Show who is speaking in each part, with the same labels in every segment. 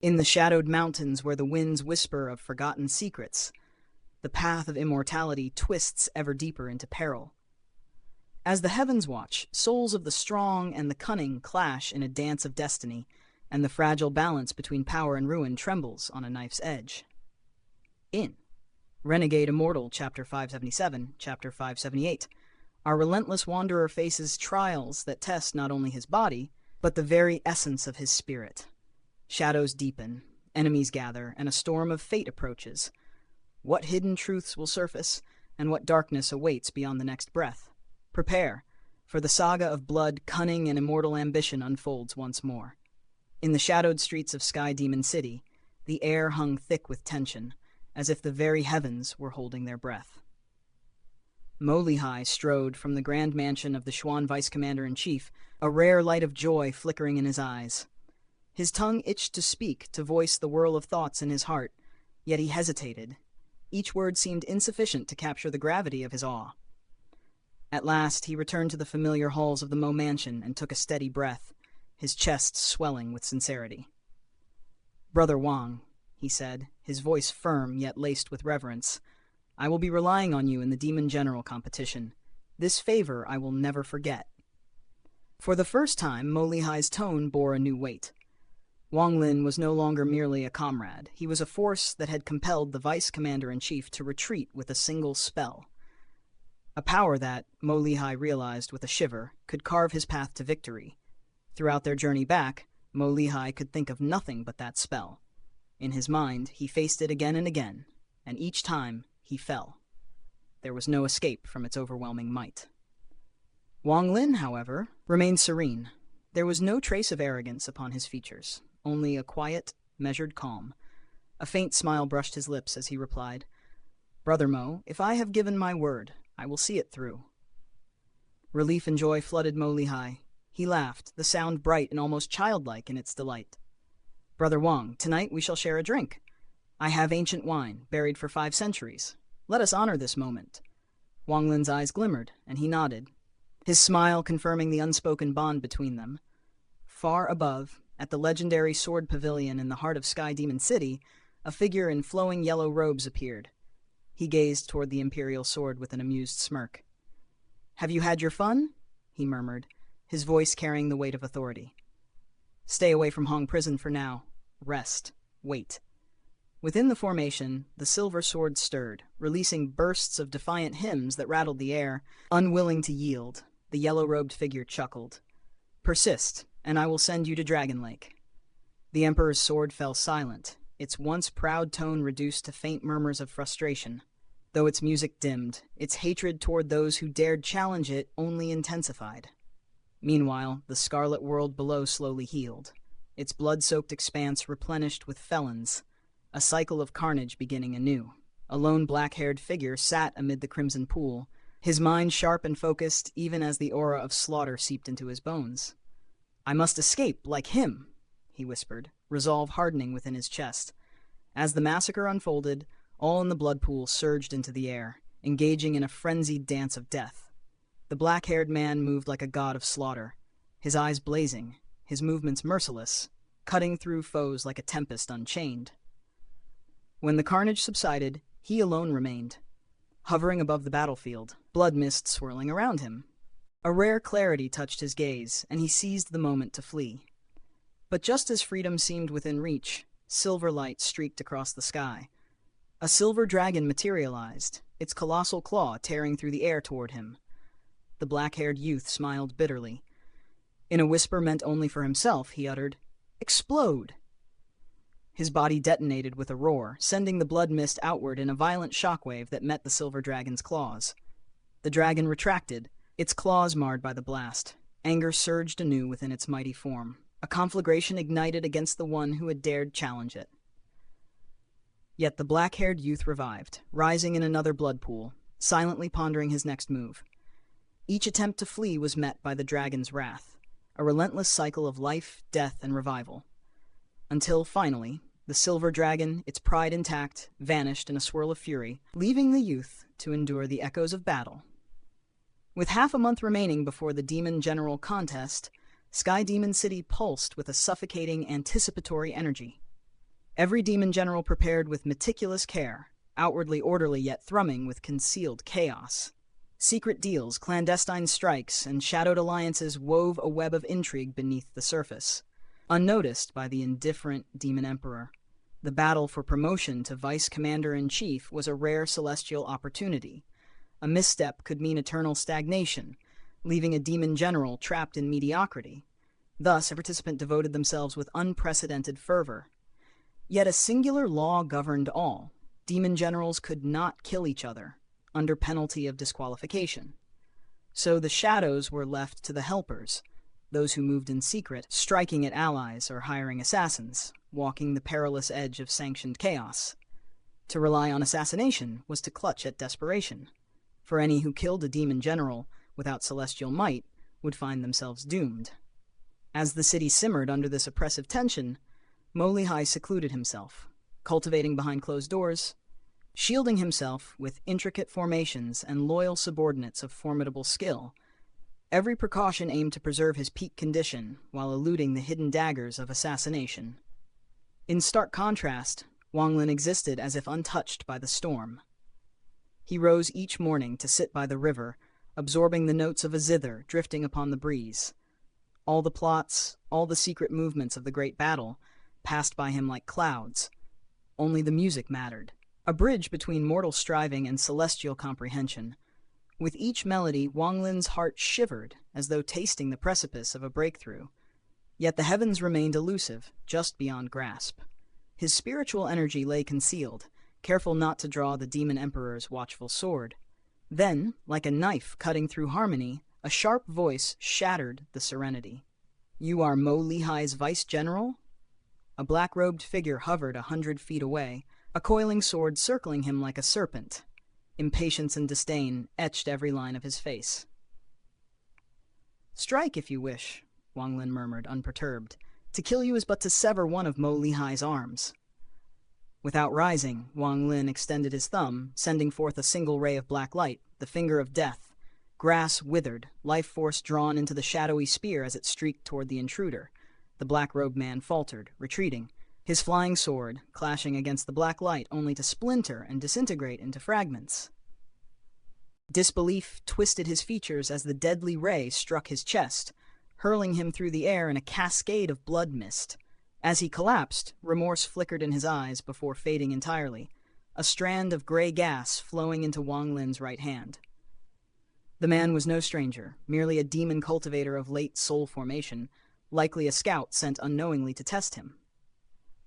Speaker 1: In the shadowed mountains where the winds whisper of forgotten secrets, the path of immortality twists ever deeper into peril. As the heavens watch, souls of the strong and the cunning clash in a dance of destiny, and the fragile balance between power and ruin trembles on a knife's edge. In Renegade Immortal, Chapter 577, Chapter 578, our relentless wanderer faces trials that test not only his body, but the very essence of his spirit. Shadows deepen, enemies gather, and a storm of fate approaches. What hidden truths will surface, and what darkness awaits beyond the next breath? Prepare, for the saga of blood, cunning, and immortal ambition unfolds once more. In the shadowed streets of Sky Demon City, the air hung thick with tension, as if the very heavens were holding their breath. Mo Lihai strode from the grand mansion of the Xuan Vice Commander-in-Chief, a rare light of joy flickering in his eyes. His tongue itched to speak, to voice the whirl of thoughts in his heart, yet he hesitated. Each word seemed insufficient to capture the gravity of his awe. At last he returned to the familiar halls of the Mo Mansion and took a steady breath, his chest swelling with sincerity. "Brother Wang," he said, his voice firm yet laced with reverence, "I will be relying on you in the Demon General competition. This favor I will never forget." For the first time, Mo Lihai's tone bore a new weight. Wang Lin was no longer merely a comrade. He was a force that had compelled the Vice Commander-in-Chief to retreat with a single spell. A power that, Mo Lihai realized with a shiver, could carve his path to victory. Throughout their journey back, Mo Lihai could think of nothing but that spell. In his mind, he faced it again, and each time he fell. There was no escape from its overwhelming might. Wang Lin, however, remained serene. There was no trace of arrogance upon his features, only a quiet, measured calm. A faint smile brushed his lips as he replied, "Brother Mo, if I have given my word, I will see it through." Relief and joy flooded Mo Lihai. He laughed, the sound bright and almost childlike in its delight. "Brother Wang, tonight we shall share a drink. I have ancient wine, buried for 5 centuries. Let us honor this moment." Wang Lin's eyes glimmered, and he nodded, his smile confirming the unspoken bond between them. Far above, at the legendary Sword Pavilion in the heart of Sky Demon City, a figure in flowing yellow robes appeared. He gazed toward the Imperial sword with an amused smirk. "Have you had your fun?" he murmured, his voice carrying the weight of authority. "Stay away from Hong Prison for now. Rest. Wait." Within the formation, the silver sword stirred, releasing bursts of defiant hymns that rattled the air. Unwilling to yield, the yellow-robed figure chuckled. "Persist, and I will send you to Dragon Lake." The Emperor's sword fell silent, its once proud tone reduced to faint murmurs of frustration. Though its music dimmed, its hatred toward those who dared challenge it only intensified. Meanwhile, the scarlet world below slowly healed, its blood-soaked expanse replenished with felons, a cycle of carnage beginning anew. A lone black-haired figure sat amid the crimson pool, his mind sharp and focused even as the aura of slaughter seeped into his bones. "I must escape, like him," he whispered, resolve hardening within his chest. As the massacre unfolded, all in the blood pool surged into the air, engaging in a frenzied dance of death. The black-haired man moved like a god of slaughter, his eyes blazing, his movements merciless, cutting through foes like a tempest unchained. When the carnage subsided, he alone remained, hovering above the battlefield, blood mist swirling around him. A rare clarity touched his gaze, and he seized the moment to flee. But just as freedom seemed within reach, silver light streaked across the sky. A silver dragon materialized, its colossal claw tearing through the air toward him. The black-haired youth smiled bitterly. In a whisper meant only for himself, he uttered, "Explode!" His body detonated with a roar, sending the blood mist outward in a violent shockwave that met the silver dragon's claws. The dragon retracted, its claws marred by the blast. Anger surged anew within its mighty form. A conflagration ignited against the one who had dared challenge it. Yet the black-haired youth revived, rising in another blood pool, silently pondering his next move. Each attempt to flee was met by the dragon's wrath, a relentless cycle of life, death, and revival. Until, finally, the silver dragon, its pride intact, vanished in a swirl of fury, leaving the youth to endure the echoes of battle. With half a month remaining before the Demon General contest, Sky Demon City pulsed with a suffocating, anticipatory energy. Every demon general prepared with meticulous care, outwardly orderly yet thrumming with concealed chaos. Secret deals, clandestine strikes, and shadowed alliances wove a web of intrigue beneath the surface, unnoticed by the indifferent demon emperor. The battle for promotion to vice commander-in-chief was a rare celestial opportunity. A misstep could mean eternal stagnation, leaving a demon general trapped in mediocrity. Thus, every participant devoted themselves with unprecedented fervor. Yet a singular law governed all. Demon generals could not kill each other, under penalty of disqualification. So the shadows were left to the helpers, those who moved in secret, striking at allies or hiring assassins, walking the perilous edge of sanctioned chaos. To rely on assassination was to clutch at desperation, for any who killed a demon general without celestial might would find themselves doomed. As the city simmered under this oppressive tension, Mo Lihai secluded himself, cultivating behind closed doors, shielding himself with intricate formations and loyal subordinates of formidable skill. Every precaution aimed to preserve his peak condition while eluding the hidden daggers of assassination. In stark contrast, Wang Lin existed as if untouched by the storm. He rose each morning to sit by the river, absorbing the notes of a zither drifting upon the breeze. All the plots, all the secret movements of the great battle passed by him like clouds. Only the music mattered, a bridge between mortal striving and celestial comprehension. With each melody, Wang Lin's heart shivered as though tasting the precipice of a breakthrough. Yet the heavens remained elusive, just beyond grasp. His spiritual energy lay concealed, careful not to draw the demon emperor's watchful sword. Then, like a knife cutting through harmony, a sharp voice shattered the serenity. "You are Mo Lihai's vice-general?" A black-robed figure hovered 100 feet away, a coiling sword circling him like a serpent. Impatience and disdain etched every line of his face. "Strike if you wish," Wang Lin murmured, unperturbed. "To kill you is but to sever one of Mo Lihai's arms." Without rising, Wang Lin extended his thumb, sending forth a single ray of black light, the finger of death. Grass withered, life force drawn into the shadowy spear as it streaked toward the intruder. The black-robed man faltered, retreating, his flying sword clashing against the black light only to splinter and disintegrate into fragments. Disbelief twisted his features as the deadly ray struck his chest, hurling him through the air in a cascade of blood mist. As he collapsed, remorse flickered in his eyes before fading entirely, a strand of gray gas flowing into Wang Lin's right hand. The man was no stranger, merely a demon cultivator of late soul formation, likely a scout sent unknowingly to test him.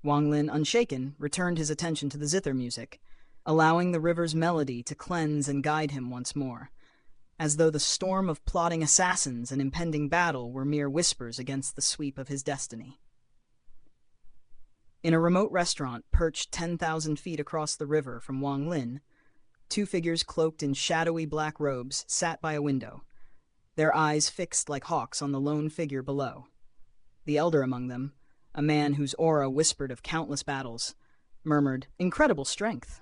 Speaker 1: Wang Lin, unshaken, returned his attention to the zither music, allowing the river's melody to cleanse and guide him once more, as though the storm of plotting assassins and impending battle were mere whispers against the sweep of his destiny. In a remote restaurant perched 10,000 feet across the river from Wang Lin, two figures cloaked in shadowy black robes sat by a window, their eyes fixed like hawks on the lone figure below. The elder among them, a man whose aura whispered of countless battles, murmured, "Incredible strength."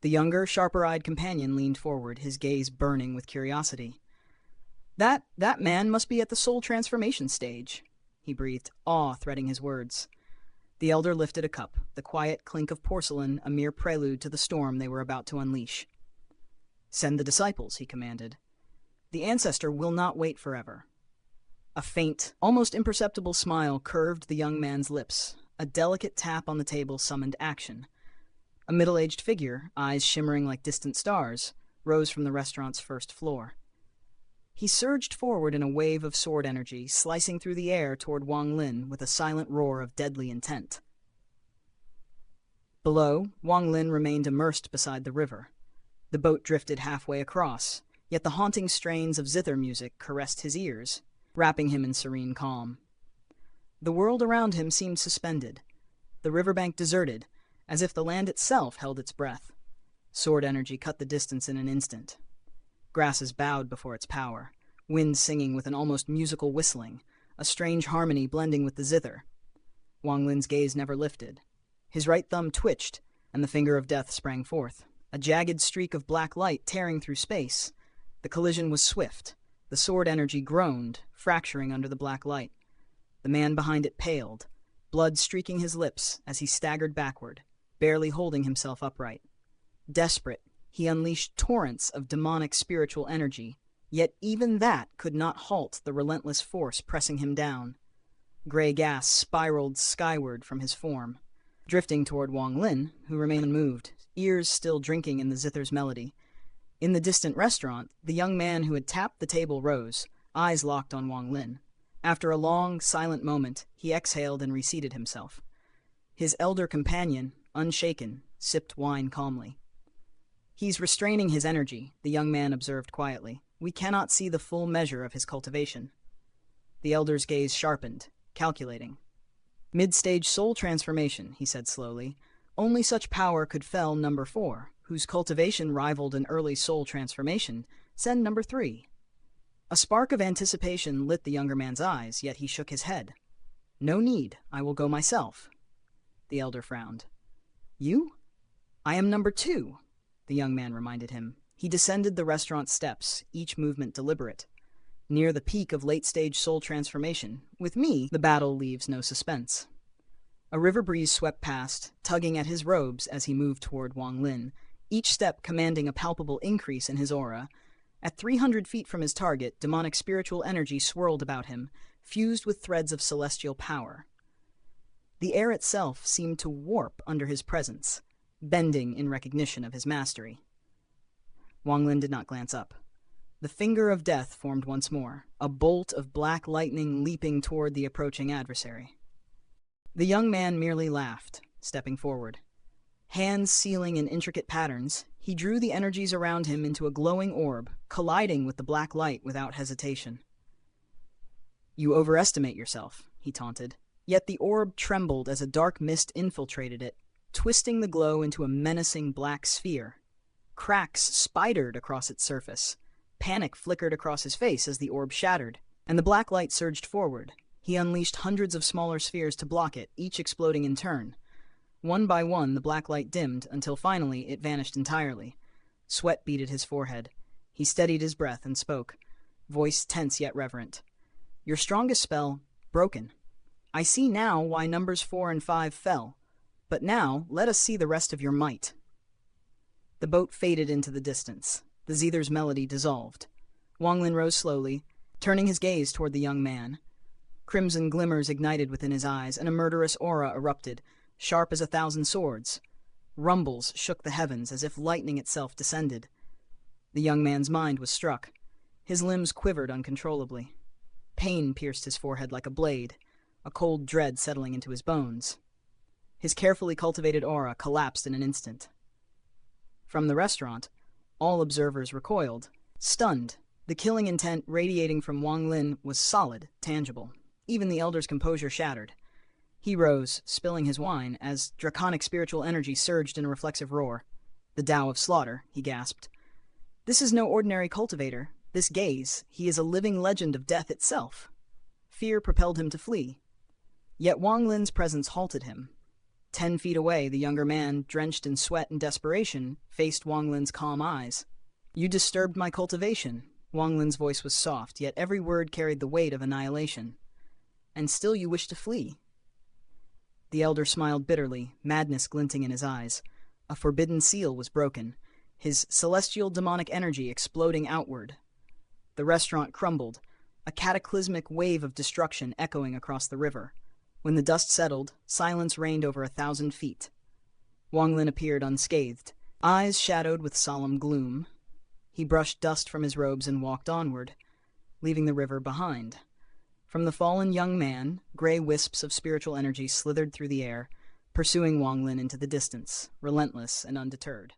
Speaker 1: The younger, sharper-eyed companion leaned forward, his gaze burning with curiosity. That man must be at the soul transformation stage," he breathed, awe threading his words. The elder lifted a cup, the quiet clink of porcelain a mere prelude to the storm they were about to unleash. "Send the disciples," he commanded. "The ancestor will not wait forever." A faint, almost imperceptible smile curved the young man's lips. A delicate tap on the table summoned action. A middle-aged figure, eyes shimmering like distant stars, rose from the restaurant's first floor. He surged forward in a wave of sword energy, slicing through the air toward Wang Lin with a silent roar of deadly intent. Below, Wang Lin remained immersed beside the river. The boat drifted halfway across, yet the haunting strains of zither music caressed his ears, wrapping him in serene calm. The world around him seemed suspended, the riverbank deserted, as if the land itself held its breath. Sword energy cut the distance in an instant. Grasses bowed before its power, wind singing with an almost musical whistling, a strange harmony blending with the zither. Wang Lin's gaze never lifted. His right thumb twitched, and the finger of death sprang forth, a jagged streak of black light tearing through space. The collision was swift. The sword energy groaned, fracturing under the black light. The man behind it paled, blood streaking his lips as he staggered backward, barely holding himself upright. Desperate, he unleashed torrents of demonic spiritual energy, yet even that could not halt the relentless force pressing him down. Gray gas spiraled skyward from his form, drifting toward Wang Lin, who remained unmoved, ears still drinking in the zither's melody. In the distant restaurant, the young man who had tapped the table rose, eyes locked on Wang Lin. After a long, silent moment, he exhaled and reseated himself. His elder companion, unshaken, sipped wine calmly. "He's restraining his energy," the young man observed quietly. "We cannot see the full measure of his cultivation." The elder's gaze sharpened, calculating. "Mid-stage soul transformation," he said slowly. "Only such power could fell number 4, whose cultivation rivaled an early soul transformation. Send number 3. A spark of anticipation lit the younger man's eyes, yet he shook his head. "No need, I will go myself." The elder frowned. "You?" "I am number 2, the young man reminded him. He descended the restaurant steps, each movement deliberate. Near the peak of late-stage soul transformation, with me, the battle leaves no suspense. A river breeze swept past, tugging at his robes as he moved toward Wang Lin, each step commanding a palpable increase in his aura. At 300 feet from his target, demonic spiritual energy swirled about him, fused with threads of celestial power. The air itself seemed to warp under his presence, bending in recognition of his mastery. Wang Lin did not glance up. The finger of death formed once more, a bolt of black lightning leaping toward the approaching adversary. The young man merely laughed, stepping forward. Hands sealing in intricate patterns, he drew the energies around him into a glowing orb, colliding with the black light without hesitation. "You overestimate yourself," he taunted. Yet the orb trembled as a dark mist infiltrated it, twisting the glow into a menacing black sphere. Cracks spidered across its surface. Panic flickered across his face as the orb shattered, and the black light surged forward. He unleashed hundreds of smaller spheres to block it, each exploding in turn. One by one, the black light dimmed, until finally it vanished entirely. Sweat beaded his forehead. He steadied his breath and spoke, voice tense yet reverent. "Your strongest spell, broken. I see now why numbers 4 and 5 fell. But now, let us see the rest of your might." The boat faded into the distance. The zither's melody dissolved. Wang Lin rose slowly, turning his gaze toward the young man. Crimson glimmers ignited within his eyes, and a murderous aura erupted, sharp as 1,000 swords. Rumbles shook the heavens as if lightning itself descended. The young man's mind was struck. His limbs quivered uncontrollably. Pain pierced his forehead like a blade, a cold dread settling into his bones. His carefully cultivated aura collapsed in an instant. From the restaurant, all observers recoiled, stunned. The killing intent radiating from Wang Lin was solid, tangible. Even the elder's composure shattered. He rose, spilling his wine, as draconic spiritual energy surged in a reflexive roar. "The Tao of Slaughter," he gasped. "This is no ordinary cultivator. This gaze, he is a living legend of death itself." Fear propelled him to flee. Yet Wang Lin's presence halted him. 10 feet away, the younger man, drenched in sweat and desperation, faced Wang Lin's calm eyes. "You disturbed my cultivation." Wang Lin's voice was soft, yet every word carried the weight of annihilation. "And still you wish to flee." The elder smiled bitterly, madness glinting in his eyes. A forbidden seal was broken, his celestial demonic energy exploding outward. The restaurant crumbled, a cataclysmic wave of destruction echoing across the river. When the dust settled, silence reigned over 1,000 feet. Wang Lin appeared unscathed, eyes shadowed with solemn gloom. He brushed dust from his robes and walked onward, leaving the river behind. From the fallen young man, gray wisps of spiritual energy slithered through the air, pursuing Wang Lin into the distance, relentless and undeterred.